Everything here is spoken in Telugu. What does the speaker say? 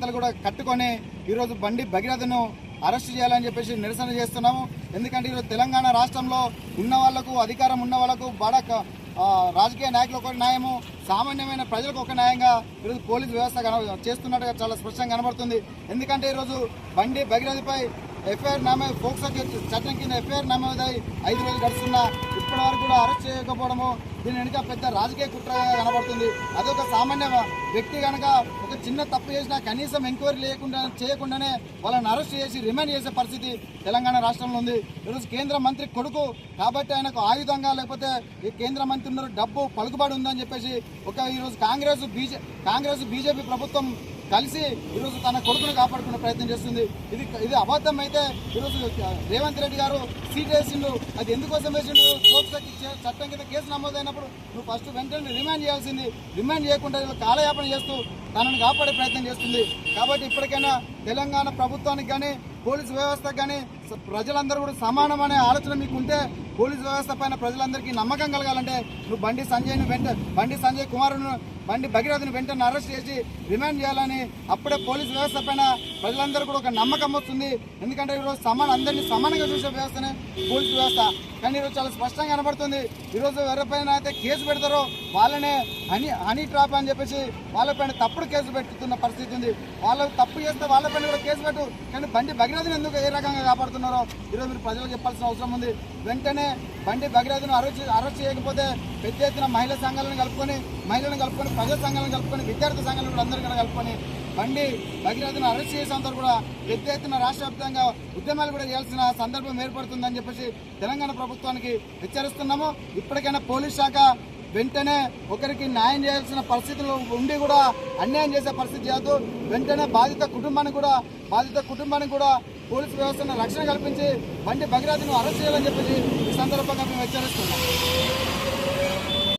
కార్యకర్తలు కూడా కట్టుకొని ఈరోజు బండి భగీరథను అరెస్ట్ చేయాలని చెప్పేసి నిరసన చేస్తున్నాము. ఎందుకంటే ఈరోజు తెలంగాణ రాష్ట్రంలో ఉన్న వాళ్లకు, అధికారం ఉన్న వాళ్లకు రాజకీయ నాయకులకు ఒక న్యాయము, సామాన్యమైన ప్రజలకు ఒక న్యాయంగా ఈరోజు పోలీసు వ్యవస్థ చేస్తున్నట్టుగా చాలా స్పష్టంగా కనబడుతుంది. ఎందుకంటే ఈరోజు బండి భగీరథపై ఎఫ్ఐఆర్ నమోదు, పోక్సో చట్టం కింద ఎఫ్ఐఆర్ నమోదై 5 రోజులు గడుస్తున్నా ఇప్పటి వరకు కూడా అరెస్ట్ చేయకపోవడము దీని వెనుక పెద్ద రాజకీయ కుట్రగా కనబడుతుంది. అదొక సామాన్య వ్యక్తి కనుక ఒక చిన్న తప్పు చేసినా కనీసం ఎంక్వైరీ చేయకుండానే వాళ్ళని అరెస్ట్ చేసి రిమాండ్ చేసే పరిస్థితి తెలంగాణ రాష్ట్రంలో ఉంది. ఈరోజు కేంద్ర మంత్రి కొడుకు కాబట్టి ఆయనకు ఆయుధంగా, లేకపోతే ఈ కేంద్ర మంత్రి ఉన్నారు, డబ్బు పలుకుబడి ఉందని చెప్పేసి ఈరోజు కాంగ్రెస్ బీజేపీ ప్రభుత్వం కలిసి ఈరోజు తన కొడుకును కాపాడుకునే ప్రయత్నం చేస్తుంది. ఇది అబద్ధం అయితే ఈరోజు రేవంత్ రెడ్డి గారు సీట్ వేసిండు. అది ఎందుకోసం వేసిండు? పోక్సో చట్టం కింద కేసు నమోదైనప్పుడు నువ్వు ఫస్ట్ వెంటనే రిమాండ్ చేయాల్సింది. రిమాండ్ చేయకుండా కాలయాపన చేస్తూ తనను కాపాడే ప్రయత్నం చేస్తుంది. కాబట్టి ఇప్పటికైనా తెలంగాణ ప్రభుత్వానికి కానీ, పోలీసు వ్యవస్థకు కానీ ప్రజలందరూ కూడా సమానం అనే ఆలోచన మీకుంటే, పోలీసు వ్యవస్థ పైన ప్రజలందరికీ నమ్మకం కలగాలంటే నువ్వు బండి సంజయ్ కుమారును, బండి భగీరథను వెంటనే అరెస్ట్ చేసి రిమాండ్ చేయాలని, అప్పుడే పోలీసు వ్యవస్థ పైన ప్రజలందరూ కూడా ఒక నమ్మకం వస్తుంది. ఎందుకంటే ఈరోజు అందరినీ సమానంగా చూసే వ్యవస్థనే పోలీసు వ్యవస్థ. కానీ ఈరోజు చాలా స్పష్టంగా కనబడుతుంది. ఈరోజు ఎవరిపైన అయితే కేసు పెడతారో వాళ్ళనే హనీ ట్రాప్ అని చెప్పేసి వాళ్ళపైన తప్పుడు కేసు పెట్టుతున్న పరిస్థితి ఉంది. వాళ్ళు తప్పు చేస్తే వాళ్ళపైన కూడా కేసు పెట్టు, కానీ బండి భగీరథను ఎందుకు ఏ రకంగా కాపాడుతున్నారో ఈరోజు మీరు ప్రజలకు చెప్పాల్సిన అవసరం ఉంది. వెంటనే బండి భగీరథను అరెస్ట్ చేయకపోతే పెద్ద ఎత్తున మహిళలను కలుపుకొని, ప్రజా సంఘాలను కలుపుకొని, విద్యార్థి సంఘాలను కూడా అందరికీ కలుపుకొని బండి భగీరథను అరెస్ట్ చేసేంత కూడా పెద్ద ఎత్తున రాష్ట్ర వ్యాప్తంగా ఉద్యమాలు కూడా చేయాల్సిన సందర్భం ఏర్పడుతుందని చెప్పేసి తెలంగాణ ప్రభుత్వానికి హెచ్చరిస్తున్నాము. ఇప్పటికైనా పోలీస్ శాఖ వెంటనే ఒకరికి న్యాయం చేయాల్సిన పరిస్థితులు ఉండి కూడా అన్యాయం చేసే పరిస్థితి చేయొద్దు. వెంటనే బాధిత కుటుంబానికి కూడా పోలీసు వ్యవస్థను రక్షణ కల్పించి బండి భగీరథను అరెస్ట్ చేయాలని చెప్పేసి ఈ సందర్భంగా మేము హెచ్చరిస్తున్నాం.